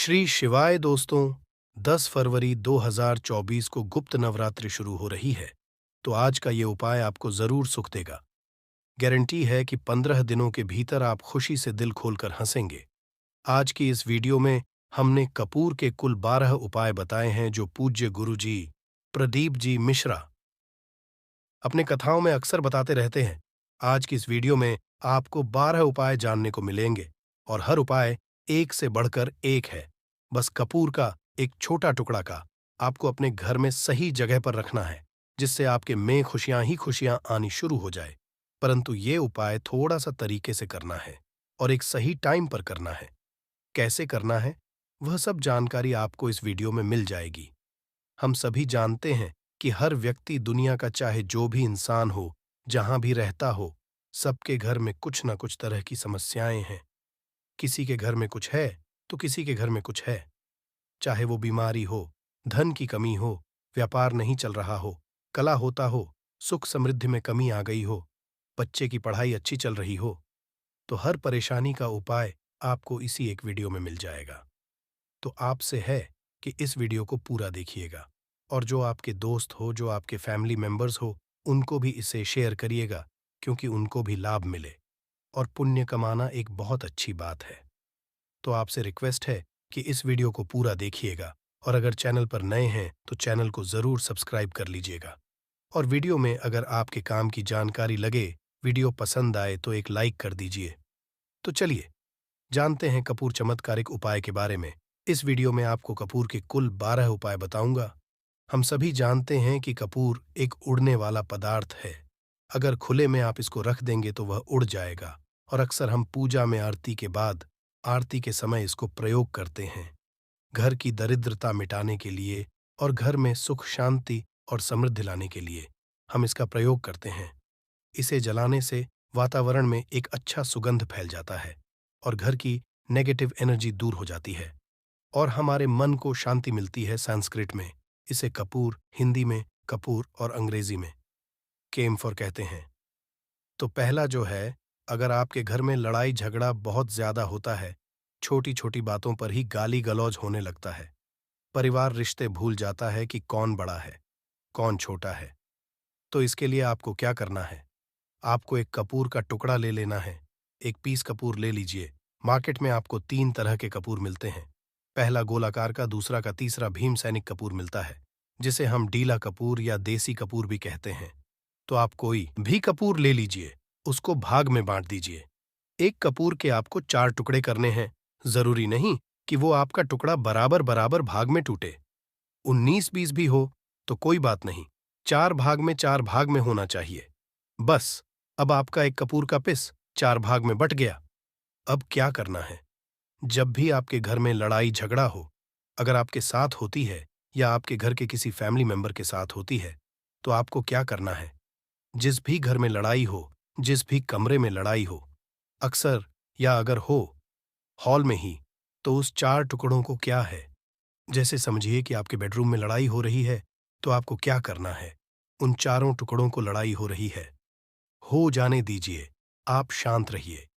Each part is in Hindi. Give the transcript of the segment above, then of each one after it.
श्री शिवाय दोस्तों। 10 फरवरी 2024 को गुप्त नवरात्रि शुरू हो रही है, तो आज का ये उपाय आपको जरूर सुख देगा। गारंटी है कि 15 दिनों के भीतर आप खुशी से दिल खोलकर हंसेंगे। आज की इस वीडियो में हमने कपूर के कुल 12 उपाय बताए हैं जो पूज्य गुरु जी प्रदीप जी मिश्रा अपने कथाओं में अक्सर बताते रहते हैं। आज की इस वीडियो में आपको 12 उपाय जानने को मिलेंगे और हर उपाय एक से बढ़कर एक है। बस कपूर का एक छोटा टुकड़ा का आपको अपने घर में सही जगह पर रखना है, जिससे आपके में खुशियां ही खुशियां आनी शुरू हो जाए। परंतु ये उपाय थोड़ा सा तरीके से करना है और एक सही टाइम पर करना है। कैसे करना है, वह सब जानकारी आपको इस वीडियो में मिल जाएगी। हम सभी जानते हैं कि हर व्यक्ति दुनिया का चाहे जो भी इंसान हो, जहां भी रहता हो, सबके घर में कुछ ना कुछ तरह की समस्याएं हैं। किसी के घर में कुछ है तो किसी के घर में कुछ है। चाहे वो बीमारी हो, धन की कमी हो, व्यापार नहीं चल रहा हो, कला होता हो, सुख समृद्धि में कमी आ गई हो, बच्चे की पढ़ाई अच्छी चल रही हो, तो हर परेशानी का उपाय आपको इसी एक वीडियो में मिल जाएगा। तो आपसे है कि इस वीडियो को पूरा देखिएगा और जो आपके दोस्त हो, जो आपके फैमिली मेंबर्स हो, उनको भी इसे शेयर करिएगा, क्योंकि उनको भी लाभ मिले। और पुण्य कमाना एक बहुत अच्छी बात है। तो आपसे रिक्वेस्ट है कि इस वीडियो को पूरा देखिएगा और अगर चैनल पर नए हैं तो चैनल को जरूर सब्सक्राइब कर लीजिएगा। और वीडियो में अगर आपके काम की जानकारी लगे, वीडियो पसंद आए तो एक लाइक कर दीजिए। तो चलिए जानते हैं कपूर चमत्कारिक उपाय के बारे में। इस वीडियो में आपको कपूर के कुल 12 उपाय बताऊंगा। हम सभी जानते हैं कि कपूर एक उड़ने वाला पदार्थ है। अगर खुले में आप इसको रख देंगे तो वह उड़ जाएगा और अक्सर हम पूजा में आरती के बाद, आरती के समय इसको प्रयोग करते हैं। घर की दरिद्रता मिटाने के लिए और घर में सुख शांति और समृद्धि लाने के लिए हम इसका प्रयोग करते हैं। इसे जलाने से वातावरण में एक अच्छा सुगंध फैल जाता है और घर की नेगेटिव एनर्जी दूर हो जाती है और हमारे मन को शांति मिलती है। संस्कृत में इसे कपूर, हिंदी में कपूर और अंग्रेजी में केम्फर कहते हैं। तो पहला जो है, अगर आपके घर में लड़ाई झगड़ा बहुत ज्यादा होता है, छोटी छोटी बातों पर ही गाली गलौज होने लगता है, परिवार रिश्ते भूल जाता है कि कौन बड़ा है कौन छोटा है, तो इसके लिए आपको क्या करना है? आपको एक कपूर का टुकड़ा ले लेना है। एक पीस कपूर ले लीजिए। मार्केट में आपको 3 तरह के कपूर मिलते हैं। पहला गोलाकार का, दूसरा का, तीसरा भीम सैनिक कपूर मिलता है, जिसे हम डीला कपूर या देसी कपूर भी कहते हैं। तो आप कोई भी कपूर ले लीजिए, उसको भाग में बांट दीजिए। एक कपूर के आपको 4 टुकड़े करने हैं। जरूरी नहीं कि वो आपका टुकड़ा बराबर बराबर भाग में टूटे। 19-20 भी हो तो कोई बात नहीं, 4 भाग में 4 भाग में होना चाहिए। बस, अब आपका एक कपूर का पिस 4 भाग में बट गया। अब क्या करना है? जब भी आपके घर में लड़ाई झगड़ा हो, अगर आपके साथ होती है या आपके घर के किसी फैमिली मेंबर के साथ होती है, तो आपको क्या करना है? जिस भी घर में लड़ाई हो, जिस भी कमरे में लड़ाई हो, अक्सर या अगर हो हॉल में ही, तो उस 4 टुकड़ों को क्या है, जैसे समझिए कि आपके बेडरूम में लड़ाई हो रही है, तो आपको क्या करना है? उन चारों टुकड़ों को लड़ाई हो रही है, हो जाने दीजिए। आप शांत रहिए,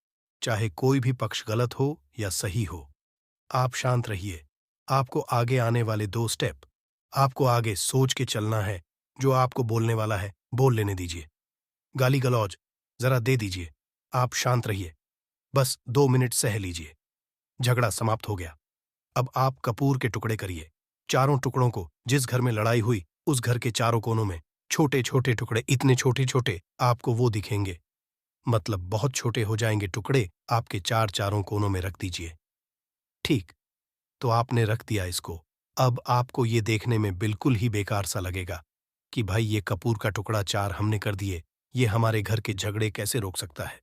चाहे कोई भी पक्ष गलत हो या सही हो। आप शांत रहिए। आपको आगे आने वाले 2 स्टेप आपको आगे सोच के चलना है। जो आपको बोलने वाला है बोल लेने दीजिए। गाली गलौज जरा दे दीजिए। आप शांत रहिए, बस 2 मिनट सह लीजिए। झगड़ा समाप्त हो गया। अब आप कपूर के टुकड़े करिए। चारों टुकड़ों को, जिस घर में लड़ाई हुई उस घर के चारों कोनों में छोटे छोटे टुकड़े, इतने छोटे छोटे आपको वो दिखेंगे, मतलब बहुत छोटे हो जाएंगे टुकड़े, आपके चारों कोनों में रख दीजिए। ठीक, तो आपने रख दिया इसको। अब आपको ये देखने में बिल्कुल ही बेकार सा लगेगा कि भाई ये कपूर का टुकड़ा 4 हमने कर दिए, ये हमारे घर के झगड़े कैसे रोक सकता है।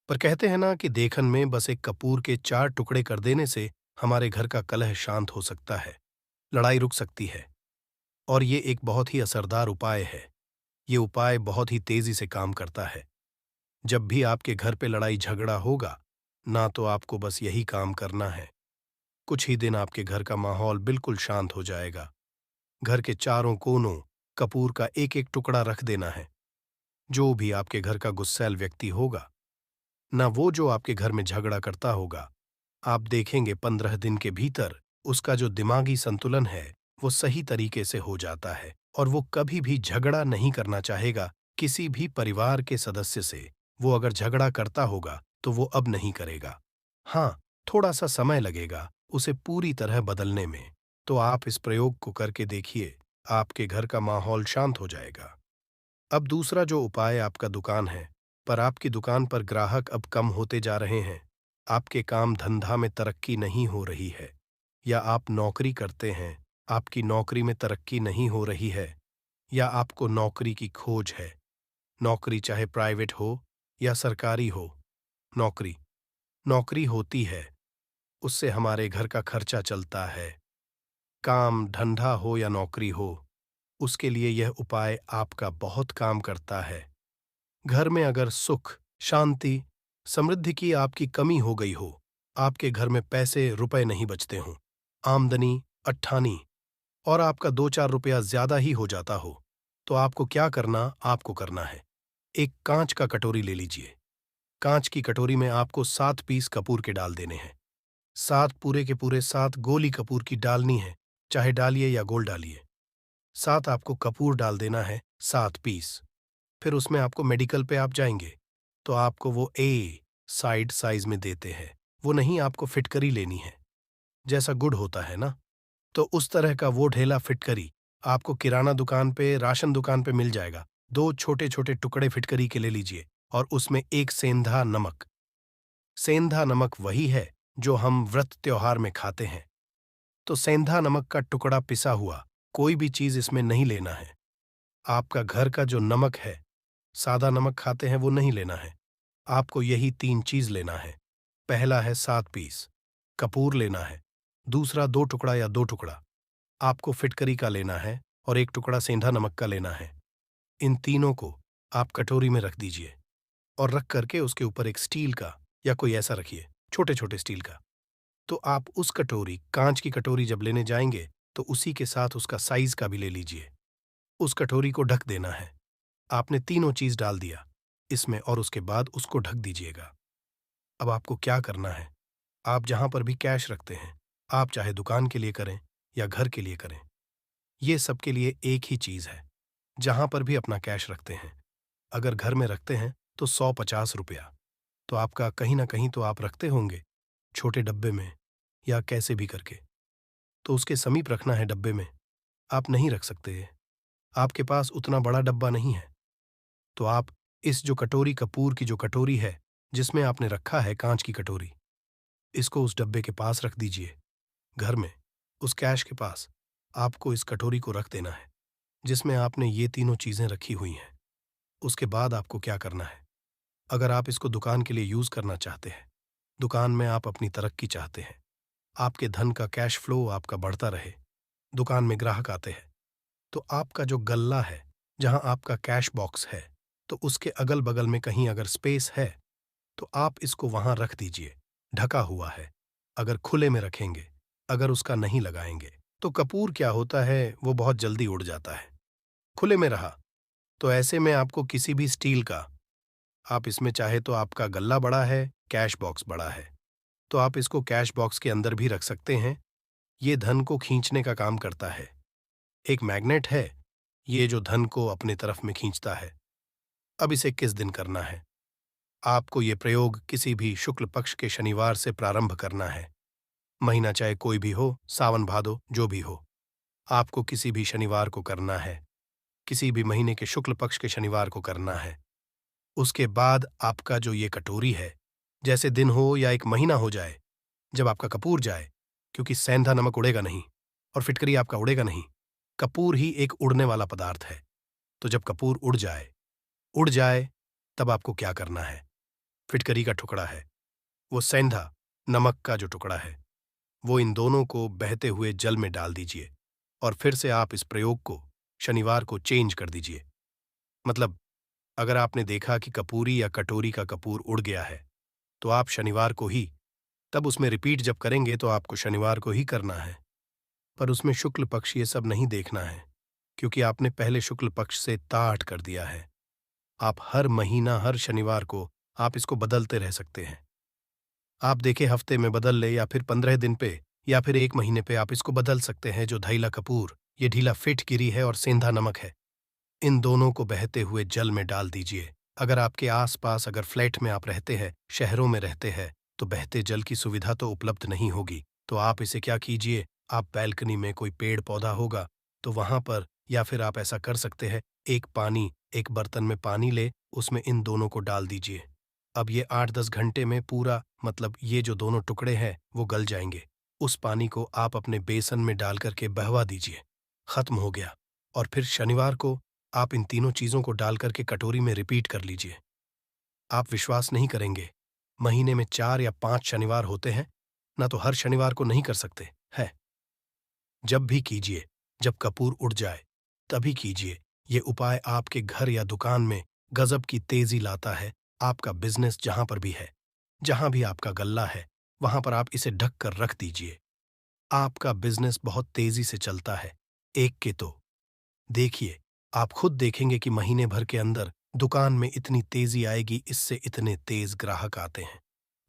पर कहते हैं ना कि देखन में बस एक कपूर के 4 टुकड़े कर देने से हमारे घर का कलह शांत हो सकता है, लड़ाई रुक सकती है। और ये एक बहुत ही असरदार उपाय है। ये उपाय बहुत ही तेजी से काम करता है। जब भी आपके घर पे लड़ाई झगड़ा होगा ना, तो आपको बस यही काम करना है। कुछ ही दिन आपके घर का माहौल बिल्कुल शांत हो जाएगा। घर के चारों कोनों कपूर का एक एक टुकड़ा रख देना है। जो भी आपके घर का गुस्सैल व्यक्ति होगा, ना वो जो आपके घर में झगड़ा करता होगा, आप देखेंगे 15 दिन के भीतर उसका जो दिमागी संतुलन है वो सही तरीके से हो जाता है और वो कभी भी झगड़ा नहीं करना चाहेगा किसी भी परिवार के सदस्य से। वो अगर झगड़ा करता होगा तो वो अब नहीं करेगा। हाँ, थोड़ा सा समय लगेगा उसे पूरी तरह बदलने में। तो आप इस प्रयोग को करके देखिए, आपके घर का माहौल शांत हो जाएगा। अब दूसरा जो उपाय आपका दुकान है, पर आपकी दुकान पर ग्राहक अब कम होते जा रहे हैं, आपके काम धंधा में तरक्की नहीं हो रही है, या आप नौकरी करते हैं, आपकी नौकरी में तरक्की नहीं हो रही है, या आपको नौकरी की खोज है। नौकरी चाहे प्राइवेट हो या सरकारी हो, नौकरी नौकरी होती है, उससे हमारे घर का खर्चा चलता है। काम धंधा हो या नौकरी हो, उसके लिए यह उपाय आपका बहुत काम करता है। घर में अगर सुख, शांति, समृद्धि की आपकी कमी हो गई हो, आपके घर में पैसे रुपए नहीं बचते हों, आमदनी अट्ठानी और आपका 2-4 रुपया ज्यादा ही हो जाता हो, तो आपको क्या करना, आपको करना है। एक कांच का कटोरी ले लीजिए। कांच की कटोरी में आपको 7 पीस कपूर के डाल देने हैं। 7 पूरे के पूरे 7 गोली कपूर की डालनी है, चाहे डालिए या गोल डालिए। 7 आपको कपूर डाल देना है, 7 पीस। फिर उसमें आपको मेडिकल पे आप जाएंगे तो आपको वो ए साइड साइज में देते हैं। वो नहीं, आपको फिटकरी लेनी है, जैसा गुड़ होता है ना, तो उस तरह का वो ढेला फिटकरी आपको किराना दुकान पे, राशन दुकान पे मिल जाएगा। 2 छोटे छोटे टुकड़े फिटकरी के ले लीजिए और उसमें एक सेंधा नमक। सेंधा नमक वही है जो हम व्रत त्योहार में खाते हैं। तो सेंधा नमक का टुकड़ा पिसा हुआ, कोई भी चीज इसमें नहीं लेना है। आपका घर का जो नमक है, सादा नमक खाते हैं, वो नहीं लेना है। आपको यही 3 चीज लेना है। पहला है 7 पीस कपूर लेना है, दूसरा 2 टुकड़ा या 2 टुकड़ा आपको फिटकरी का लेना है और 1 टुकड़ा सेंधा नमक का लेना है। इन तीनों को आप कटोरी में रख दीजिए और रख करके उसके ऊपर एक स्टील का या कोई ऐसा रखिए, छोटे छोटे स्टील का। तो आप उस कटोरी, कांच की कटोरी जब लेने जाएंगे तो उसी के साथ उसका साइज का भी ले लीजिए। उस कटोरी को ढक देना है। आपने तीनों चीज डाल दिया इसमें और उसके बाद उसको ढक दीजिएगा। अब आपको क्या करना है, आप जहां पर भी कैश रखते हैं, आप चाहे दुकान के लिए करें या घर के लिए करें, ये सबके लिए एक ही चीज है। जहां पर भी अपना कैश रखते हैं, अगर घर में रखते हैं तो 150 रुपया तो आपका कहीं ना कहीं तो आप रखते होंगे, छोटे डब्बे में या कैसे भी करके, तो उसके समीप रखना है डब्बे में। आप नहीं रख सकते, आपके पास उतना बड़ा डब्बा नहीं है, तो आप इस जो कटोरी, कपूर की जो कटोरी है जिसमें आपने रखा है कांच की कटोरी, इसको उस डब्बे के पास रख दीजिए। घर में उस कैश के पास आपको इस कटोरी को रख देना है जिसमें आपने ये तीनों चीजें रखी हुई हैं। उसके बाद आपको क्या करना है, अगर आप इसको दुकान के लिए यूज करना चाहते हैं, दुकान में आप अपनी तरक्की चाहते हैं, आपके धन का कैश फ्लो आपका बढ़ता रहे, दुकान में ग्राहक आते हैं, तो आपका जो गल्ला है, जहां आपका कैश बॉक्स है, तो उसके अगल बगल में कहीं अगर स्पेस है तो आप इसको वहां रख दीजिए। ढका हुआ है, अगर खुले में रखेंगे, अगर उसका नहीं लगाएंगे, तो कपूर क्या होता है, वो बहुत जल्दी उड़ जाता है। खुले में रहा तो ऐसे में आपको किसी भी स्टील का, आप इसमें चाहे तो आपका गल्ला बड़ा है, कैश बॉक्स बड़ा है, तो आप इसको कैश बॉक्स के अंदर भी रख सकते हैं। ये धन को खींचने का काम करता है। एक मैग्नेट है, ये जो धन को अपने तरफ में खींचता है। अब इसे किस दिन करना है, आपको ये प्रयोग किसी भी शुक्ल पक्ष के शनिवार से प्रारंभ करना है। महीना चाहे कोई भी हो, सावन भादो जो भी हो, आपको किसी भी शनिवार को करना है, किसी भी महीने के शुक्ल पक्ष के शनिवार को करना है। उसके बाद आपका जो ये कटोरी है, जैसे दिन हो या एक महीना हो जाए, जब आपका कपूर जाए, क्योंकि सेंधा नमक उड़ेगा नहीं और फिटकरी आपका उड़ेगा नहीं, कपूर ही एक उड़ने वाला पदार्थ है। तो जब कपूर उड़ जाए, तब आपको क्या करना है, फिटकरी का टुकड़ा है, वो सेंधा नमक का जो टुकड़ा है, वो इन दोनों को बहते हुए जल में डाल दीजिए और फिर से आप इस प्रयोग को शनिवार को चेंज कर दीजिए। मतलब अगर आपने देखा कि कपूरी या कटोरी का कपूर उड़ गया है, तो आप शनिवार को ही, तब उसमें रिपीट जब करेंगे तो आपको शनिवार को ही करना है। पर उसमें शुक्ल पक्ष ये सब नहीं देखना है, क्योंकि आपने पहले शुक्ल पक्ष से ताट कर दिया है। आप हर महीना, हर शनिवार को आप इसको बदलते रह सकते हैं। आप देखें, हफ्ते में बदल ले या फिर 15 दिन पे या फिर 1 महीने पे आप इसको बदल सकते हैं। जो धैला कपूर, ये ढीला फिटकिरी है और सेंधा नमक है, इन दोनों को बहते हुए जल में डाल दीजिए। अगर आपके आसपास, अगर फ्लैट में आप रहते हैं, शहरों में रहते हैं, तो बहते जल की सुविधा तो उपलब्ध नहीं होगी। तो आप इसे क्या कीजिए, आप बैल्कनी में कोई पेड़ पौधा होगा तो वहां पर, या फिर आप ऐसा कर सकते हैं, एक बर्तन में पानी ले, उसमें इन दोनों को डाल दीजिए। अब ये 8-10 घंटे में पूरा, मतलब ये जो दोनों टुकड़े हैं वो गल जाएंगे। उस पानी को आप अपने बेसन में डाल करके बहवा दीजिए। खत्म हो गया। और फिर शनिवार को आप इन तीनों चीजों को डाल करके कटोरी में रिपीट कर लीजिए। आप विश्वास नहीं करेंगे, महीने में 4 या 5 शनिवार होते हैं, ना तो हर शनिवार को नहीं कर सकते है। जब भी कीजिए, जब कपूर उड़ जाए तभी कीजिए। ये उपाय आपके घर या दुकान में गजब की तेजी लाता है। आपका बिजनेस जहां पर भी है, जहां भी आपका गल्ला है, वहां पर आप इसे ढक कर रख दीजिए। आपका बिजनेस बहुत तेजी से चलता है। एक के तो देखिए, आप खुद देखेंगे कि महीने भर के अंदर दुकान में इतनी तेजी आएगी, इससे इतने तेज ग्राहक आते हैं।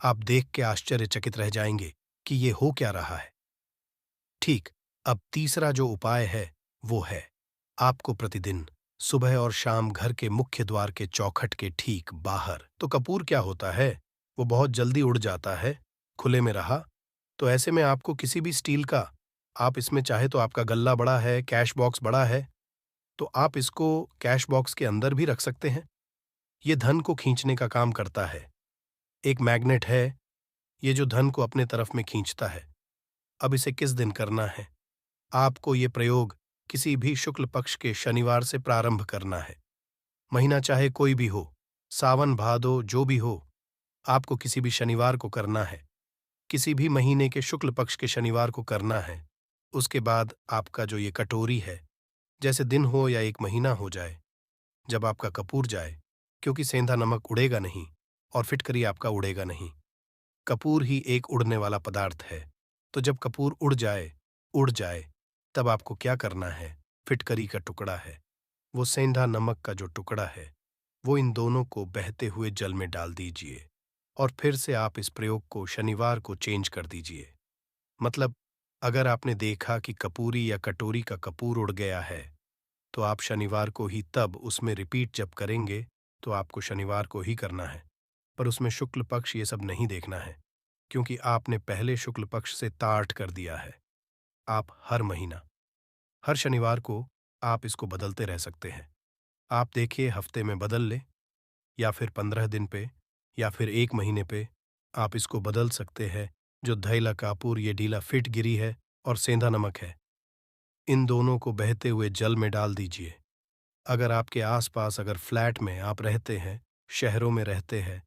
आप देख के आश्चर्यचकित रह जाएंगे कि ये हो क्या रहा है। ठीक। अब तीसरा जो उपाय है वो है, आपको प्रतिदिन सुबह और शाम घर के मुख्य द्वार के चौखट के ठीक बाहर, तो कपूर क्या होता है, वो बहुत जल्दी उड़ जाता है। खुले में रहा तो ऐसे में आपको किसी भी स्टील का, आप इसमें चाहे तो, आपका गल्ला बड़ा है, कैश बॉक्स बड़ा है, तो आप इसको कैश बॉक्स के अंदर भी रख सकते हैं। ये धन को खींचने का काम करता है। एक मैग्नेट है, ये जो धन को अपने तरफ में खींचता है। अब इसे किस दिन करना है, आपको ये प्रयोग किसी भी शुक्ल पक्ष के शनिवार से प्रारंभ करना है। महीना चाहे कोई भी हो, सावन भादो जो भी हो, आपको किसी भी शनिवार को करना है। किसी भी महीने के शुक्ल पक्ष के शनिवार को करना है। उसके बाद आपका जो ये कटोरी है, जैसे दिन हो या 1 महीना हो जाए, जब आपका कपूर जाए, क्योंकि सेंधा नमक उड़ेगा नहीं और फिटकरी आपका उड़ेगा नहीं। कपूर ही एक उड़ने वाला पदार्थ है। तो जब कपूर उड़ जाए, तब आपको क्या करना है, फिटकरी का टुकड़ा है, वो सेंधा नमक का जो टुकड़ा है, वो इन दोनों को बहते हुए जल में डाल दीजिए और फिर से आप इस प्रयोग को शनिवार को चेंज कर दीजिए। मतलब, अगर आपने देखा कि कपूरी या कटोरी का कपूर उड़ गया है, तो आप शनिवार को ही, तब उसमें रिपीट जब करेंगे तो आपको शनिवार को ही करना है। पर उसमें शुक्ल पक्ष ये सब नहीं देखना है, क्योंकि आपने पहले शुक्ल पक्ष से ताट कर दिया है। आप हर महीना, हर शनिवार को आप इसको बदलते रह सकते हैं। आप देखिए, हफ्ते में बदल ले, या फिर 15 दिन पे, या फिर 1 महीने पे आप इसको बदल सकते हैं। जो धैला कापूर, ये ढीला फिट गिरी है और सेंधा नमक है, इन दोनों को बहते हुए जल में डाल दीजिए। अगर आपके आसपास, अगर फ्लैट में आप रहते हैं, शहरों में रहते हैं,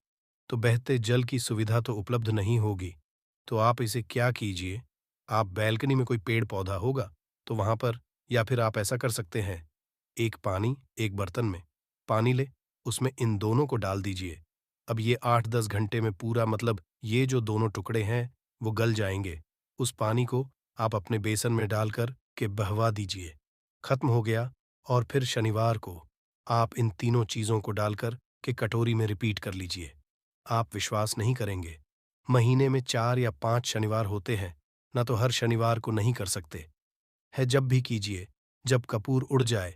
तो बहते जल की सुविधा तो उपलब्ध नहीं होगी। तो आप इसे क्या कीजिए, आप बैल्कनी में कोई पेड़ पौधा होगा तो वहां पर, या फिर आप ऐसा कर सकते हैं, एक बर्तन में पानी ले, उसमें इन दोनों को डाल दीजिए। अब ये 8-10 घंटे में पूरा, मतलब ये जो दोनों टुकड़े हैं वो गल जाएंगे। उस पानी को आप अपने बेसन में डालकर के बहवा दीजिए। खत्म हो गया। और फिर शनिवार को आप इन तीनों चीजों को डालकर के कटोरी में रिपीट कर लीजिए। आप विश्वास नहीं करेंगे, महीने में 4 या 5 शनिवार होते हैं, ना तो हर शनिवार को नहीं कर सकते है। जब भी कीजिए, जब कपूर उड़ जाए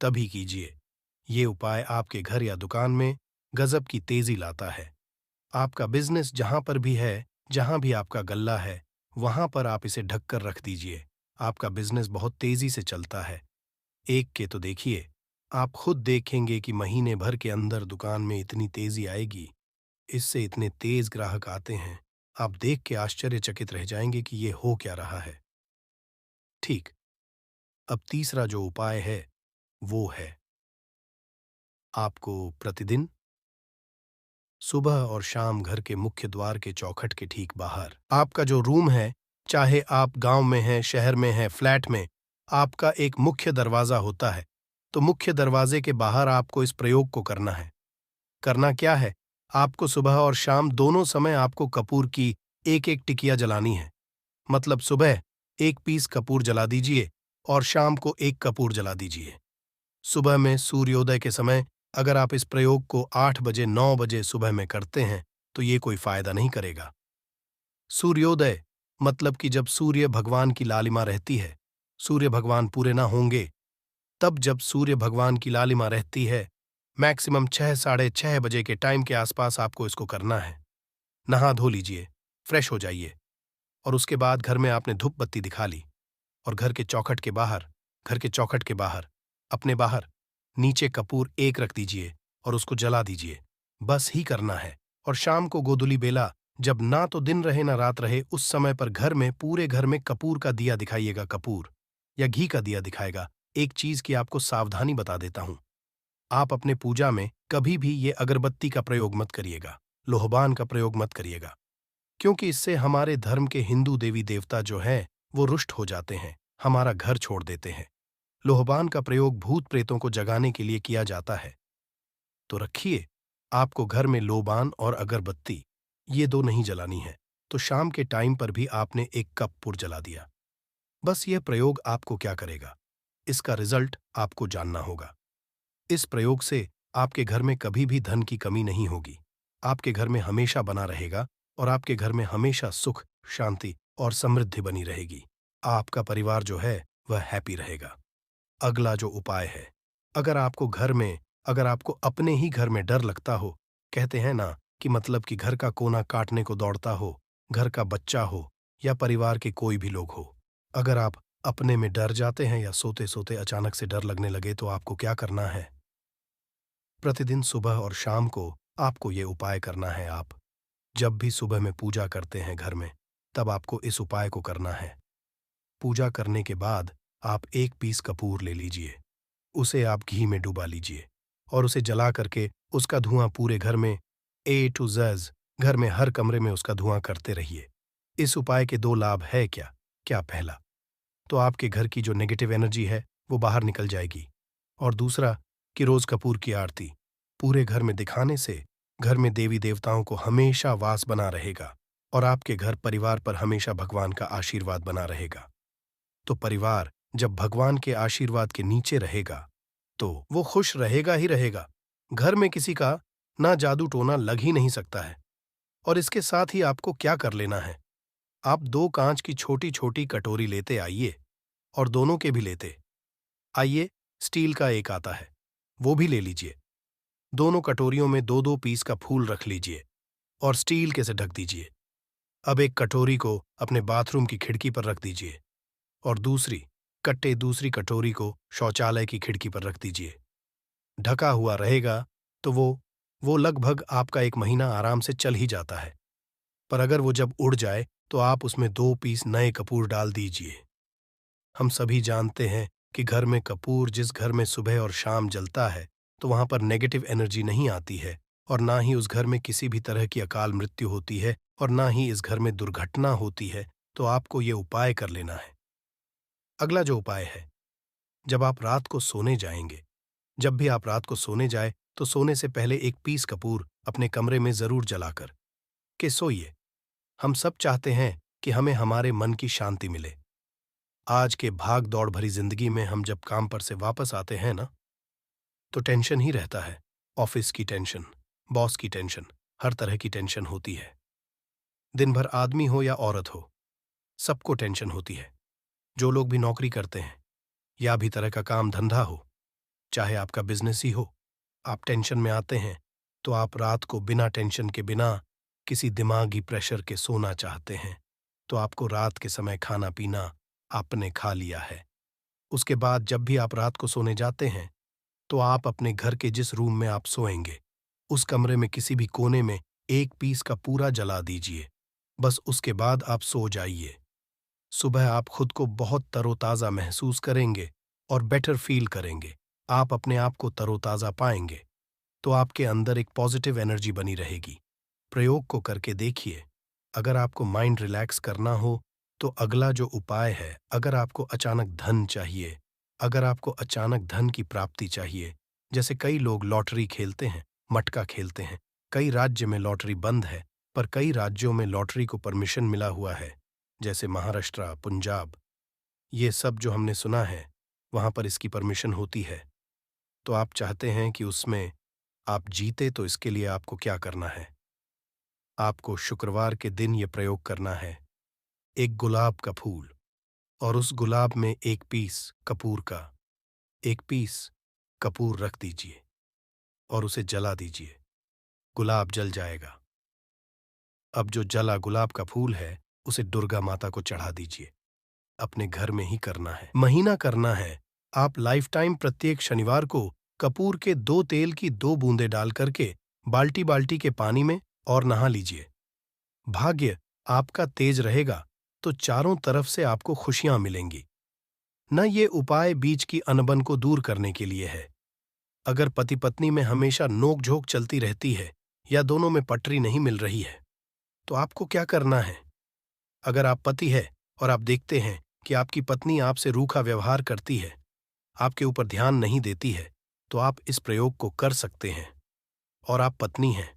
तभी कीजिए। ये उपाय आपके घर या दुकान में गजब की तेजी लाता है। आपका बिजनेस जहां पर भी है, जहां भी आपका गल्ला है, वहां पर आप इसे ढक कर रख दीजिए। आपका बिजनेस बहुत तेजी से चलता है। एक के तो देखिए, आप खुद देखेंगे कि महीने भर के अंदर दुकान में इतनी तेजी आएगी, इससे इतने तेज ग्राहक आते हैं, आप देख के आश्चर्यचकित रह जाएंगे कि ये हो क्या रहा है। ठीक। अब तीसरा जो उपाय है वो है, आपको प्रतिदिन सुबह और शाम घर के मुख्य द्वार के चौखट के ठीक बाहर, आपका जो रूम है, चाहे आप गांव में हैं, शहर में हैं, फ्लैट में, आपका एक मुख्य दरवाजा होता है। तो मुख्य दरवाजे के बाहर आपको इस प्रयोग को करना है। करना क्या है, आपको सुबह और शाम दोनों समय आपको कपूर की एक एक टिकिया जलानी है। मतलब सुबह एक पीस कपूर जला दीजिए और शाम को एक कपूर जला दीजिए। सुबह में सूर्योदय के समय अगर आप इस प्रयोग को 8 बजे 9 बजे सुबह में करते हैं तो ये कोई फायदा नहीं करेगा। सूर्योदय मतलब कि जब सूर्य भगवान की लालिमा रहती है, सूर्य भगवान पूरे ना होंगे, तब जब सूर्य भगवान की लालिमा रहती है, मैक्सिमम 6 साढ़े 6 बजे के टाइम के आसपास आपको इसको करना है। नहा धो लीजिए, फ्रेश हो जाइए और उसके बाद घर में आपने धूप बत्ती दिखा ली और घर के चौखट के बाहर, अपने बाहर, नीचे कपूर एक रख दीजिए और उसको जला दीजिए। बस ही करना है। और शाम को गोधूली बेला, जब ना तो दिन रहे ना रात रहे, उस समय पर घर में, पूरे घर में कपूर का दिया दिखाइएगा, कपूर या घी का दिया दिखाएगा। एक चीज की आपको सावधानी बता देता हूं, आप अपने पूजा में कभी भी ये अगरबत्ती का प्रयोग मत करिएगा, लोहबान का प्रयोग मत करिएगा, क्योंकि इससे हमारे धर्म के हिंदू देवी देवता जो हैं वो रुष्ट हो जाते हैं, हमारा घर छोड़ देते हैं। लोहबान का प्रयोग भूत प्रेतों को जगाने के लिए किया जाता है। तो रखिए, आपको घर में लोबान और अगरबत्ती ये दो नहीं जलानी है, तो शाम के टाइम पर भी आपने एक कपूर जला दिया। बस यह प्रयोग आपको क्या करेगा, इसका रिजल्ट आपको जानना होगा। इस प्रयोग से आपके घर में कभी भी धन की कमी नहीं होगी, आपके घर में हमेशा बना रहेगा और आपके घर में हमेशा सुख, शांति और समृद्धि बनी रहेगी। आपका परिवार जो है वह हैप्पी रहेगा। अगला जो उपाय है, अगर आपको घर में, अगर आपको अपने ही घर में डर लगता हो, कहते हैं ना कि मतलब कि घर का कोना काटने को दौड़ता हो, घर का बच्चा हो या परिवार के कोई भी लोग हो, अगर आप अपने में डर जाते हैं या सोते सोते अचानक से डर लगने लगे, तो आपको क्या करना है? प्रतिदिन सुबह और शाम को आपको ये उपाय करना है। आप जब भी सुबह में पूजा करते हैं घर में, तब आपको इस उपाय को करना है। पूजा करने के बाद आप एक पीस कपूर ले लीजिए, उसे आप घी में डुबा लीजिए और उसे जला करके उसका धुआं पूरे घर में, ए टू ज़ेड, घर में हर कमरे में उसका धुआं करते रहिए। इस उपाय के दो लाभ है क्या? क्या पहला, तो आपके घर की जो नेगेटिव एनर्जी है वो बाहर निकल जाएगी, और दूसरा कि रोज कपूर की आरती पूरे घर में दिखाने से घर में देवी देवताओं को हमेशा वास बना रहेगा और आपके घर परिवार पर हमेशा भगवान का आशीर्वाद बना रहेगा। तो परिवार जब भगवान के आशीर्वाद के नीचे रहेगा तो वो खुश रहेगा ही रहेगा। घर में किसी का ना जादू टोना लग ही नहीं सकता है। और इसके साथ ही आपको क्या कर लेना है, आप दो कांच की छोटी छोटी कटोरी लेते आइए और दोनों के भी लेते आइए। स्टील का एक आता है, वो भी ले लीजिए। दोनों कटोरियों में दो दो पीस का फूल रख लीजिए और स्टील के से ढक दीजिए। अब एक कटोरी को अपने बाथरूम की खिड़की पर रख दीजिए और दूसरी कटोरी को शौचालय की खिड़की पर रख दीजिए। ढका हुआ रहेगा तो वो लगभग आपका 1 महीना आराम से चल ही जाता है। पर अगर वो जब उड़ जाए तो आप उसमें 2 पीस नए कपूर डाल दीजिए। हम सभी जानते हैं कि घर में कपूर जिस घर में सुबह और शाम जलता है, तो वहां पर नेगेटिव एनर्जी नहीं आती है और ना ही उस घर में किसी भी तरह की अकाल मृत्यु होती है और ना ही इस घर में दुर्घटना होती है। तो आपको ये उपाय कर लेना है। अगला जो उपाय है, जब आप रात को सोने जाएंगे, जब भी आप रात को सोने जाए, तो सोने से पहले एक पीस कपूर अपने कमरे में जरूर जलाकर के सोइए। हम सब चाहते हैं कि हमें हमारे मन की शांति मिले। आज के भाग दौड़ भरी जिंदगी में हम जब काम पर से वापस आते हैं ना, तो टेंशन ही रहता है। ऑफिस की टेंशन, बॉस की टेंशन, हर तरह की टेंशन होती है। दिन भर आदमी हो या औरत हो, सबको टेंशन होती है। जो लोग भी नौकरी करते हैं या भी तरह का काम धंधा हो, चाहे आपका बिजनेस ही हो, आप टेंशन में आते हैं तो आप रात को बिना टेंशन के, बिना किसी दिमागी प्रेशर के सोना चाहते हैं। तो आपको रात के समय खाना पीना आपने खा लिया है। उसके बाद जब भी आप रात को सोने जाते हैं, तो आप अपने घर के जिस रूम में आप सोएंगे, उस कमरे में किसी भी कोने में एक पीस का पूरा जला दीजिए। बस उसके बाद आप सो जाइए। सुबह आप खुद को बहुत तरोताज़ा महसूस करेंगे और बेटर फील करेंगे। आप अपने आप को तरोताज़ा पाएंगे, तो आपके अंदर एक पॉजिटिव एनर्जी बनी रहेगी। प्रयोग को करके देखिए। अगर आपको माइंड रिलैक्स करना हो, तो अगला जो उपाय है, अगर आपको अचानक धन चाहिए, अगर आपको अचानक धन की प्राप्ति चाहिए, जैसे कई लोग लॉटरी खेलते हैं, मटका खेलते हैं। कई राज्य में लॉटरी बंद है, पर कई राज्यों में लॉटरी को परमिशन मिला हुआ है, जैसे महाराष्ट्र, पंजाब, ये सब जो हमने सुना है, वहां पर इसकी परमिशन होती है। तो आप चाहते हैं कि उसमें आप जीते, तो इसके लिए आपको क्या करना है? आपको शुक्रवार के दिन ये प्रयोग करना है। एक गुलाब का फूल, और उस गुलाब में एक पीस कपूर का, एक पीस कपूर रख दीजिए और उसे जला दीजिए। गुलाब जल जाएगा। अब जो जला गुलाब का फूल है, उसे दुर्गा माता को चढ़ा दीजिए। अपने घर में ही करना है, महीना करना है। आप लाइफ टाइम प्रत्येक शनिवार को कपूर के 2 तेल की 2 बूंदें डाल करके बाल्टी बाल्टी के पानी में और नहा लीजिए। भाग्य आपका तेज रहेगा तो चारों तरफ से आपको खुशियां मिलेंगी। न ये उपाय बीच की अनबन को दूर करने के लिए है। अगर पति पत्नी में हमेशा नोक-झोंक चलती रहती है या दोनों में पटरी नहीं मिल रही है, तो आपको क्या करना है? अगर आप पति है और आप देखते हैं कि आपकी पत्नी आपसे रूखा व्यवहार करती है, आपके ऊपर ध्यान नहीं देती है, तो आप इस प्रयोग को कर सकते हैं। और आप पत्नी हैं,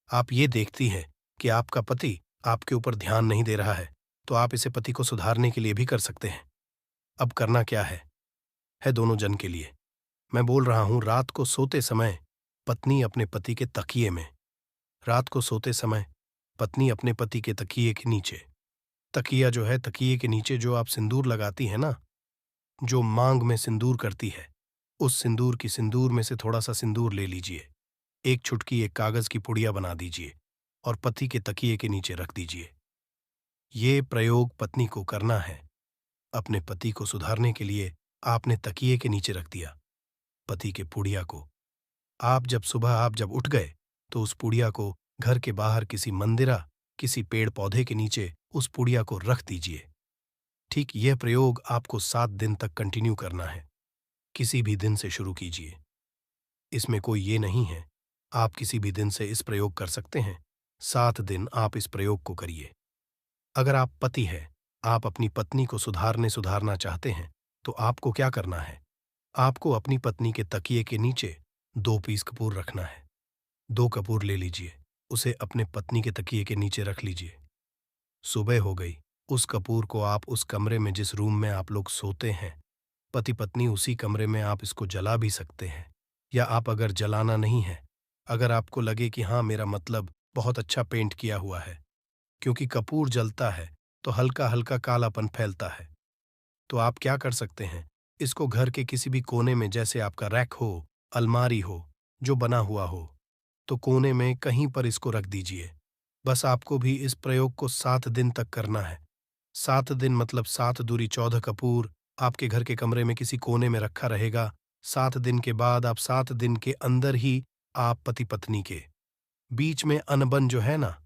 आप ये देखती हैं कि आपका पति आपके ऊपर ध्यान नहीं दे रहा है, तो आप इसे पति को सुधारने के लिए भी कर सकते हैं। अब करना क्या है दोनों जन के लिए। मैं बोल रहा हूं, रात को सोते समय पत्नी अपने पति के तकिए में, रात को सोते समय पत्नी अपने पति के तकिए के नीचे, तकिया जो है तकिए के नीचे जो आप सिंदूर लगाती है ना, जो मांग में सिंदूर करती है, उस सिंदूर में से थोड़ा सा सिंदूर ले लीजिए। एक चुटकी एक कागज की पुड़िया बना दीजिए और पति के तकिए के नीचे रख दीजिए। ये प्रयोग पत्नी को करना है। अपने पति को सुधारने के लिए आपने तकिए के नीचे रख दिया पति के पुड़िया को। आप जब उठ गए तो उस पुड़िया को घर के बाहर किसी मंदिरा, किसी पेड़ पौधे के नीचे उस पुड़िया को रख दीजिए। ठीक यह प्रयोग आपको 7 दिन तक कंटिन्यू करना है। किसी भी दिन से शुरू कीजिए। इसमें कोई ये नहीं है, आप किसी भी दिन से इस प्रयोग कर सकते हैं। 7 दिन आप इस प्रयोग को करिए। अगर आप पति हैं, आप अपनी पत्नी को सुधारना चाहते हैं, तो आपको क्या करना है? आपको अपनी पत्नी के तकिए के नीचे 2 पीस कपूर रखना है। 2 कपूर ले लीजिए, उसे अपने पत्नी के तकिए के नीचे रख लीजिए। सुबह हो गई, उस कपूर को आप उस कमरे में, जिस रूम में आप लोग सोते हैं, पति पत्नी उसी कमरे में आप इसको जला भी सकते हैं। या आप अगर जलाना नहीं है, अगर आपको लगे कि हाँ, मेरा मतलब बहुत अच्छा पेंट किया हुआ है, क्योंकि कपूर जलता है तो हल्का हल्का कालापन फैलता है, तो आप क्या कर सकते हैं, इसको घर के किसी भी कोने में, जैसे आपका रैक हो, अलमारी हो, जो बना हुआ हो, तो कोने में कहीं पर इसको रख दीजिए। बस आपको भी इस प्रयोग को 7 दिन तक करना है। 7 दिन मतलब 7 दूरी 14 कपूर आपके घर के कमरे में किसी कोने में रखा रहेगा। 7 दिन के बाद आप 7 दिन के अंदर ही आप पति पत्नी के बीच में अनबन जो है ना,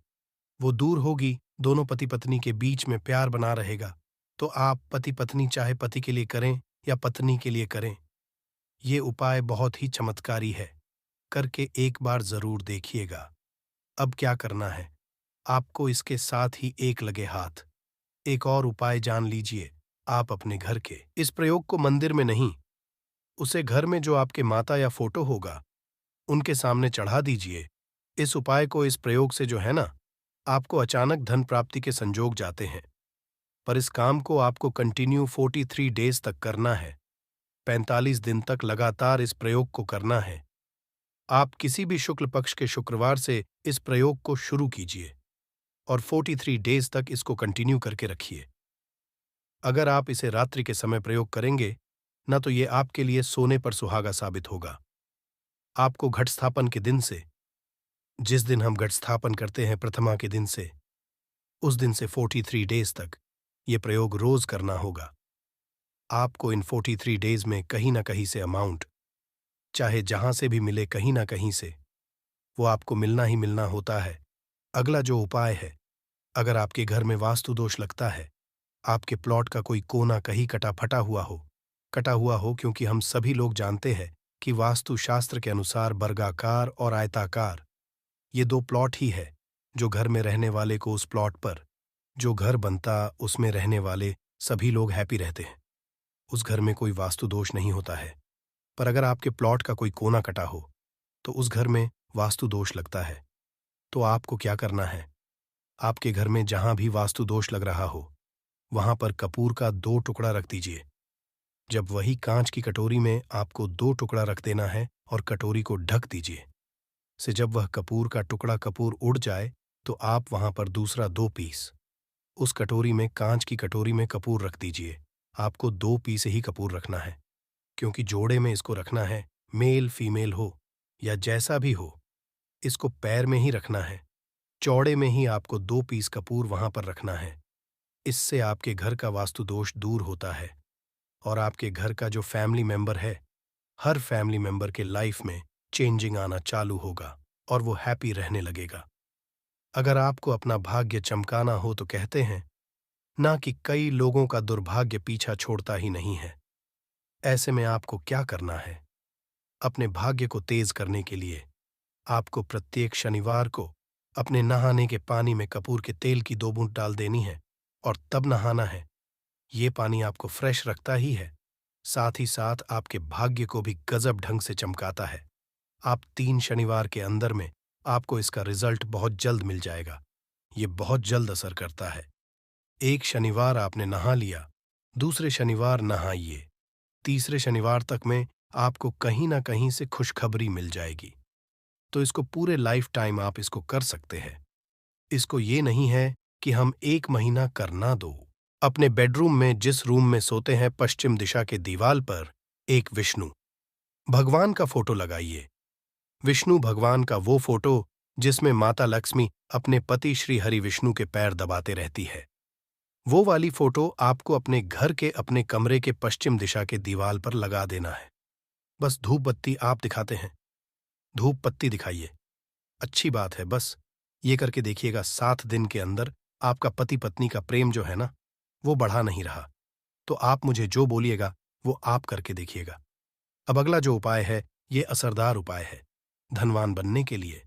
वो दूर होगी। दोनों पति पत्नी के बीच में प्यार बना रहेगा। तो आप पति पत्नी चाहे पति के लिए करें या पत्नी के लिए करें, ये उपाय बहुत ही चमत्कारी है। करके एक बार जरूर देखिएगा। अब क्या करना है, आपको इसके साथ ही एक लगे हाथ एक और उपाय जान लीजिए। आप अपने घर के इस प्रयोग को मंदिर में नहीं, उसे घर में जो आपके माता या फोटो होगा, उनके सामने चढ़ा दीजिए। इस उपाय को, इस प्रयोग से जो है ना, आपको अचानक धन प्राप्ति के संजोग जाते हैं। पर इस काम को आपको कंटिन्यू 43 डेज तक करना है। 45 दिन तक लगातार इस प्रयोग को करना है। आप किसी भी शुक्ल पक्ष के शुक्रवार से इस प्रयोग को शुरू कीजिए और 43 डेज तक इसको कंटिन्यू करके रखिए। अगर आप इसे रात्रि के समय प्रयोग करेंगे न, तो ये आपके लिए सोने पर सुहागा साबित होगा। आपको घट स्थापन के दिन से, जिस दिन हम घट स्थापन करते हैं प्रथमा के दिन से, उस दिन से 43 डेज तक ये प्रयोग रोज करना होगा। आपको इन 43 डेज में कहीं ना कहीं से अमाउंट, चाहे जहां से भी मिले, कहीं ना कहीं से वो आपको मिलना ही मिलना होता है। अगला जो उपाय है, अगर आपके घर में वास्तु दोष लगता है, आपके प्लॉट का कोई कोना कहीं कटा हुआ हो, क्योंकि हम सभी लोग जानते हैं कि वास्तु शास्त्र के अनुसार वर्गाकार और आयताकार ये 2 प्लॉट ही है जो घर में रहने वाले को, उस प्लॉट पर जो घर बनता, उसमें रहने वाले सभी लोग हैप्पी रहते हैं। उस घर में कोई वास्तु दोष नहीं होता है। पर अगर आपके प्लॉट का कोई कोना कटा हो तो उस घर में वास्तु दोष लगता है। तो आपको क्या करना है, आपके घर में जहां भी वास्तु दोष लग रहा हो, वहां पर कपूर का 2 टुकड़ा रख दीजिए। जब वही कांच की कटोरी में आपको 2 टुकड़ा रख देना है और कटोरी को ढक दीजिए। से जब वह कपूर का टुकड़ा कपूर उड़ जाए, तो आप वहां पर दूसरा 2 पीस उस कटोरी में, कांच की कटोरी में कपूर रख दीजिए। आपको 2 पीस ही कपूर रखना है, क्योंकि जोड़े में इसको रखना है, मेल फीमेल हो या जैसा भी हो, इसको पैर में ही रखना है। चौड़े में ही आपको 2 पीस कपूर वहां पर रखना है। इससे आपके घर का वास्तु दोष दूर होता है और आपके घर का जो फैमिली मेंबर है, हर फैमिली मेंबर के लाइफ में चेंजिंग आना चालू होगा और वो हैप्पी रहने लगेगा। अगर आपको अपना भाग्य चमकाना हो तो कहते हैं ना कि कई लोगों का दुर्भाग्य पीछा छोड़ता ही नहीं है। ऐसे में आपको क्या करना है? अपने भाग्य को तेज करने के लिए आपको प्रत्येक शनिवार को अपने नहाने के पानी में कपूर के तेल की 2 बूंद डाल देनी है और तब नहाना है। ये पानी आपको फ्रेश रखता ही है, साथ ही साथ आपके भाग्य को भी गजब ढंग से चमकाता है। आप 3 शनिवार के अंदर में आपको इसका रिजल्ट बहुत जल्द मिल जाएगा। ये बहुत जल्द असर करता है। एक शनिवार आपने नहा लिया, दूसरे शनिवार नहाइए, तीसरे शनिवार तक में आपको कहीं ना कहीं से खुशखबरी मिल जाएगी। तो इसको पूरे लाइफ टाइम आप इसको कर सकते हैं। इसको ये नहीं है कि हम 1 महीना करना दो। अपने बेडरूम में जिस रूम में सोते हैं, पश्चिम दिशा के दीवाल पर एक विष्णु भगवान का फोटो लगाइए। विष्णु भगवान का वो फोटो जिसमें माता लक्ष्मी अपने पति श्री हरि विष्णु के पैर दबाते रहती है, वो वाली फोटो आपको अपने घर के अपने कमरे के पश्चिम दिशा के दीवाल पर लगा देना है। बस धूप बत्ती आप दिखाते हैं, धूप पत्ती दिखाइए। अच्छी बात है, बस ये करके देखिएगा 7 दिन के अंदर आपका पति पत्नी का प्रेम जो है ना, वो बढ़ा नहीं रहा। तो आप मुझे जो बोलिएगा वो आप करके देखिएगा। अब अगला जो उपाय है, ये असरदार उपाय है धनवान बनने के लिए।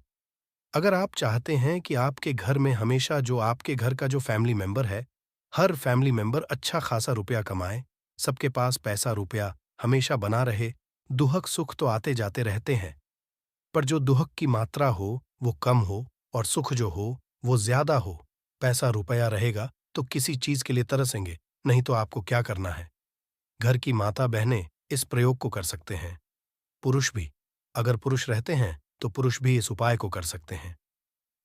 अगर आप चाहते हैं कि आपके घर में हमेशा जो आपके घर का जो फैमिली मेंबर है, हर फैमिली मेंबर अच्छा खासा रुपया कमाए, सबके पास पैसा रुपया हमेशा बना रहे, दुहक सुख तो आते जाते रहते हैं, पर जो दुहक की मात्रा हो वो कम हो और सुख जो हो वो ज्यादा हो। पैसा रुपया रहेगा तो किसी चीज के लिए तरसेंगे, नहीं तो आपको क्या करना है? घर की माता बहनें इस प्रयोग को कर सकते हैं। पुरुष भी, अगर पुरुष रहते हैं तो पुरुष भी इस उपाय को कर सकते हैं।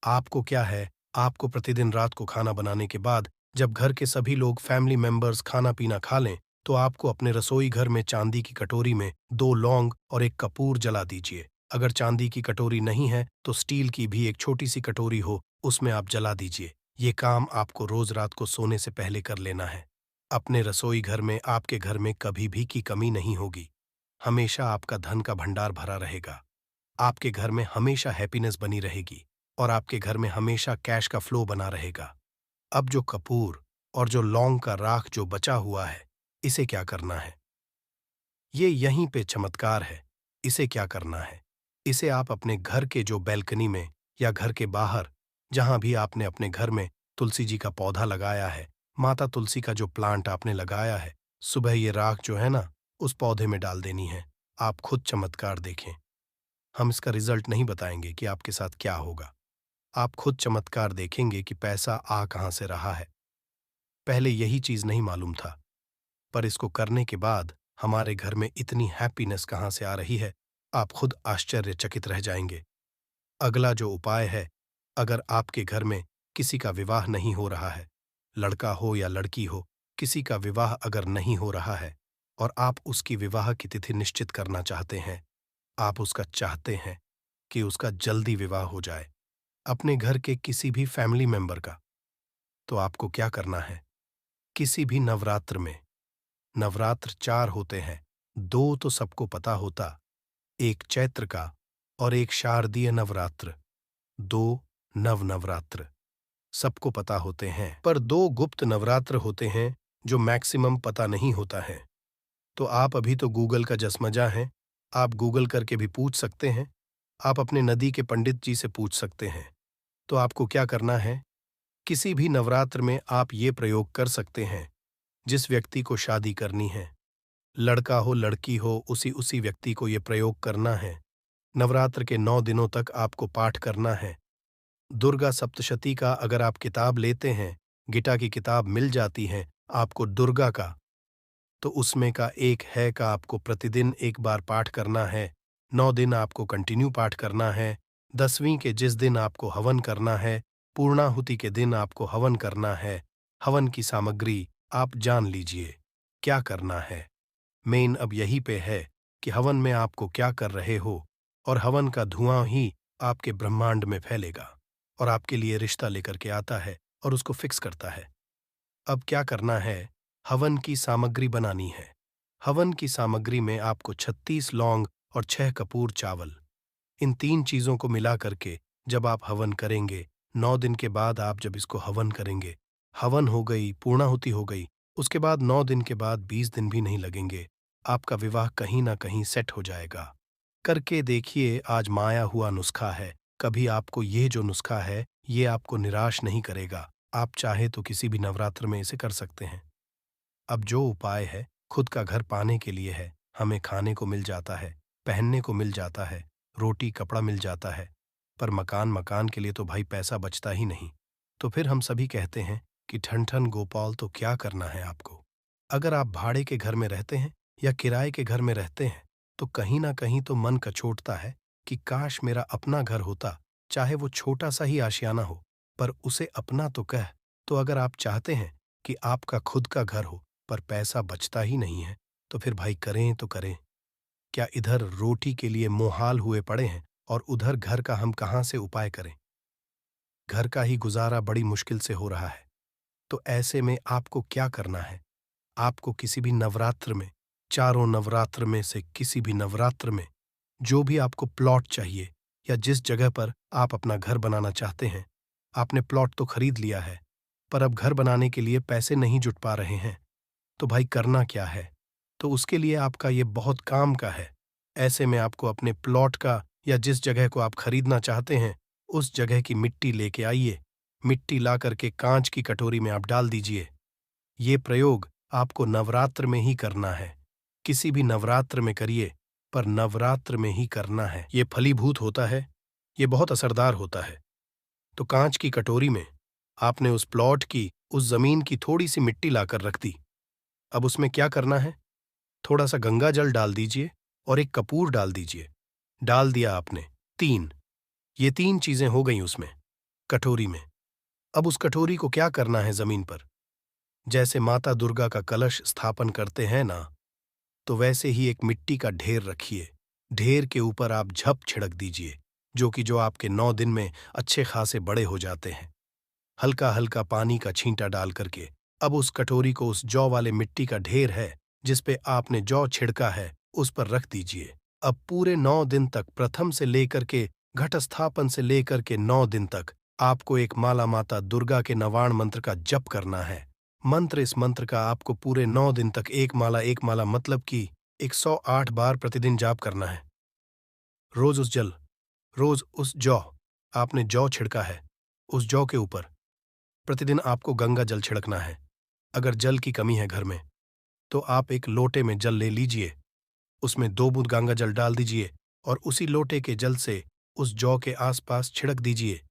आपको क्या है, आपको प्रतिदिन रात को खाना बनाने के बाद जब घर के सभी लोग फैमिली मेंबर्स खाना पीना खा लें, तो आपको अपने रसोई घर में चांदी की कटोरी में 2 लौंग और 1 कपूर जला दीजिए। अगर चांदी की कटोरी नहीं है तो स्टील की भी एक छोटी सी कटोरी हो, उसमें आप जला दीजिए। ये काम आपको रोज रात को सोने से पहले कर लेना है। अपने रसोई घर में, आपके घर में कभी भी की कमी नहीं होगी। हमेशा आपका धन का भंडार भरा रहेगा। आपके घर में हमेशा हैप्पीनेस बनी रहेगी और आपके घर में हमेशा कैश का फ्लो बना रहेगा। अब जो कपूर और जो लौंग का राख जो बचा हुआ है, इसे क्या करना है? ये यहीं पे चमत्कार है। इसे क्या करना है? इसे आप अपने घर के जो बैल्कनी में या घर के बाहर, जहां भी आपने अपने घर में तुलसी जी का पौधा लगाया है, माता तुलसी का जो प्लांट आपने लगाया है, सुबह ये राख जो है ना, उस पौधे में डाल देनी है। आप खुद चमत्कार देखें। हम इसका रिजल्ट नहीं बताएंगे कि आपके साथ क्या होगा। आप खुद चमत्कार देखेंगे कि पैसा आ कहां से रहा है। पहले यही चीज नहीं मालूम था, पर इसको करने के बाद हमारे घर में इतनी हैप्पीनेस कहां से आ रही है, आप खुद आश्चर्यचकित रह जाएंगे। अगला जो उपाय है, अगर आपके घर में किसी का विवाह नहीं हो रहा है, लड़का हो या लड़की हो, किसी का विवाह अगर नहीं हो रहा है और आप उसकी विवाह की तिथि निश्चित करना चाहते हैं, आप उसका चाहते हैं कि उसका जल्दी विवाह हो जाए अपने घर के किसी भी फैमिली मेंबर का, तो आपको क्या करना है? किसी भी नवरात्र में, नवरात्र 4 होते हैं, 2 तो सबको पता होता, एक चैत्र का और एक शारदीय नवरात्र। 2 नवरात्र सबको पता होते हैं, पर 2 गुप्त नवरात्र होते हैं जो मैक्सिमम पता नहीं होता है। तो आप अभी तो गूगल का जसमजा हैं, आप गूगल करके भी पूछ सकते हैं। आप अपने नदी के पंडित जी से पूछ सकते हैं। तो आपको क्या करना है? किसी भी नवरात्र में आप ये प्रयोग कर सकते हैं। जिस व्यक्ति को शादी करनी है, लड़का हो लड़की हो, उसी उसी व्यक्ति को ये प्रयोग करना है। नवरात्र के 9 दिनों तक आपको पाठ करना है। दुर्गा सप्तशती का अगर आप किताब लेते हैं, गीता की किताब मिल जाती है आपको दुर्गा का, तो उसमें का एक है का आपको प्रतिदिन एक बार पाठ करना है। 9 दिन आपको कंटिन्यू पाठ करना है। 10वीं के जिस दिन आपको हवन करना है, पूर्णाहुति के दिन आपको हवन करना है। हवन की सामग्री आप जान लीजिए। क्या करना है? मेन अब यही पे है कि हवन में आपको क्या कर रहे हो, और हवन का धुआं ही आपके ब्रह्मांड में फैलेगा और आपके लिए रिश्ता लेकर के आता है और उसको फिक्स करता है। अब क्या करना है? हवन की सामग्री बनानी है। हवन की सामग्री में आपको 36 लौंग और 6 कपूर चावल, इन 3 चीज़ों को मिला करके जब आप हवन करेंगे, 9 दिन के बाद आप जब इसको हवन करेंगे, हवन हो गई, पूर्णाहुति हो गई, उसके बाद 9 दिन के बाद 20 दिन भी नहीं लगेंगे, आपका विवाह कहीं न कहीं सेट हो जाएगा। करके देखिए, आज़माया हुआ नुस्खा है। कभी आपको ये जो नुस्खा है, ये आपको निराश नहीं करेगा। आप चाहे तो किसी भी नवरात्र में इसे कर सकते हैं। अब जो उपाय है, खुद का घर पाने के लिए है। हमें खाने को मिल जाता है, पहनने को मिल जाता है, रोटी कपड़ा मिल जाता है, पर मकान के लिए तो भाई पैसा बचता ही नहीं। तो फिर हम सभी कहते हैं कि ठन ठन गोपाल, तो क्या करना है आपको? अगर आप भाड़े के घर में रहते हैं या किराए के घर में रहते हैं, तो कहीं ना कहीं तो मन कचोटता है कि काश मेरा अपना घर होता, चाहे वो छोटा सा ही आशियाना हो, पर उसे अपना तो कह। तो अगर आप चाहते हैं कि आपका खुद का घर हो, पर पैसा बचता ही नहीं है, तो फिर भाई करें तो करें क्या? इधर रोटी के लिए मोहाल हुए पड़े हैं और उधर घर का हम कहाँ से उपाय करें? घर का ही गुजारा बड़ी मुश्किल से हो रहा है। तो ऐसे में आपको क्या करना है? आपको किसी भी नवरात्र में, चारों नवरात्र में से किसी भी नवरात्र में, जो भी आपको प्लॉट चाहिए या जिस जगह पर आप अपना घर बनाना चाहते हैं, आपने प्लॉट तो खरीद लिया है, पर अब घर बनाने के लिए पैसे नहीं जुट पा रहे हैं, तो भाई करना क्या है? तो उसके लिए आपका ये बहुत काम का है। ऐसे में आपको अपने प्लॉट का या जिस जगह को आप खरीदना चाहते हैं, उस जगह की मिट्टी लेके आइए। मिट्टी ला करके कांच की कटोरी में आप डाल दीजिए। ये प्रयोग आपको नवरात्र में ही करना है। किसी भी नवरात्र में करिए, पर नवरात्र में ही करना है। ये फलीभूत होता है, ये बहुत असरदार होता है। तो कांच की कटोरी में आपने उस प्लॉट की, उस जमीन की थोड़ी सी मिट्टी लाकर रख दी। अब उसमें क्या करना है? थोड़ा सा गंगा जल डाल दीजिए और एक कपूर डाल दीजिए। डाल दिया आपने, 3। ये 3 चीजें हो गई उसमें, कटोरी में। अब उस कटोरी को क्या करना है? जमीन पर जैसे माता दुर्गा का कलश स्थापन करते हैं ना, तो वैसे ही एक मिट्टी का ढेर रखिए। ढेर के ऊपर आप झप छिड़क दीजिए, जो आपके 9 दिन में अच्छे खासे बड़े हो जाते हैं। हल्का हल्का पानी का छींटा डाल करके अब उस कटोरी को उस जौ वाले मिट्टी का ढेर है जिस पे आपने जौ छिड़का है, उस पर रख दीजिए। अब पूरे 9 दिन तक, प्रथम से लेकर के घट स्थापन से लेकर के 9 दिन तक, आपको एक माला माता दुर्गा के नवाण मंत्र का जप करना है। इस मंत्र का आपको पूरे 9 दिन तक एक माला मतलब कि 108 बार प्रतिदिन जाप करना है। रोज उस जौ, आपने जौ छिड़का है, उस जौ के ऊपर प्रतिदिन आपको गंगा जल छिड़कना है। अगर जल की कमी है घर में, तो आप एक लोटे में जल ले लीजिए, उसमें 2 बूंद गंगा जल डाल दीजिए और उसी लोटे के जल से उस जौ के आसपास छिड़क दीजिए,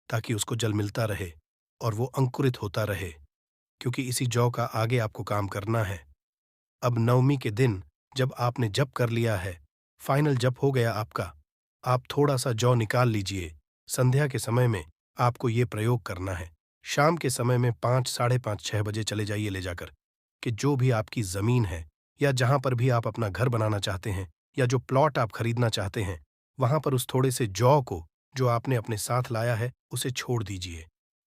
ताकि उसको जल मिलता रहे और वो अंकुरित होता रहे, क्योंकि इसी जौ का आगे आपको काम करना है। अब नवमी के दिन जब आपने जप कर लिया है, फाइनल जप हो गया आपका, आप थोड़ा सा जौ निकाल लीजिए। संध्या के समय में आपको ये प्रयोग करना है। शाम के समय में 5, साढ़े 5, 6 बजे चले जाइए ले जाकर, कि जो भी आपकी जमीन है या जहां पर भी आप अपना घर बनाना चाहते हैं या जो प्लॉट आप खरीदना चाहते हैं, वहां पर उस थोड़े से जौ को जो आपने अपने साथ लाया है, उसे छोड़ दीजिए।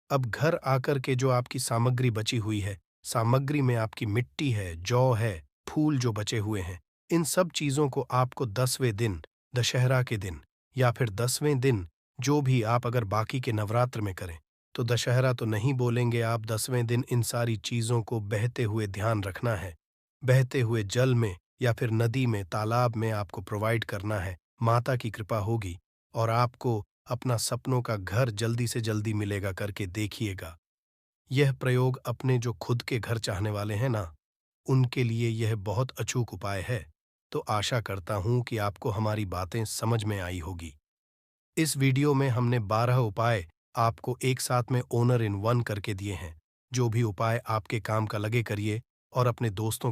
अब घर आकर के जो आपकी सामग्री बची हुई है, सामग्री में आपकी मिट्टी है, जौ है, फूल जो बचे हुए हैं, इन सब चीजों को आपको 10वें दिन, दशहरा के दिन या फिर 10वें दिन, जो भी आप अगर बाकी के नवरात्र में करें, तो दशहरा तो नहीं बोलेंगे आप, 10वें दिन इन सारी चीजों को बहते हुए ध्यान रखना है। बहते हुए जल में या फिर नदी में, तालाब में आपको प्रोवाइड करना है। माता की कृपा होगी और आपको अपना सपनों का घर जल्दी से जल्दी मिलेगा। करके देखिएगा। यह प्रयोग अपने जो खुद के घर चाहने वाले हैं ना, उनके लिए यह बहुत अचूक उपाय है। तो आशा करता हूं कि आपको हमारी बातें समझ में आई होगी। इस वीडियो में हमने 12 उपाय आपको एक साथ में ओनर इन वन करके दिए हैं। जो भी उपाय आपके काम का लगे करिए और अपने दोस्तों के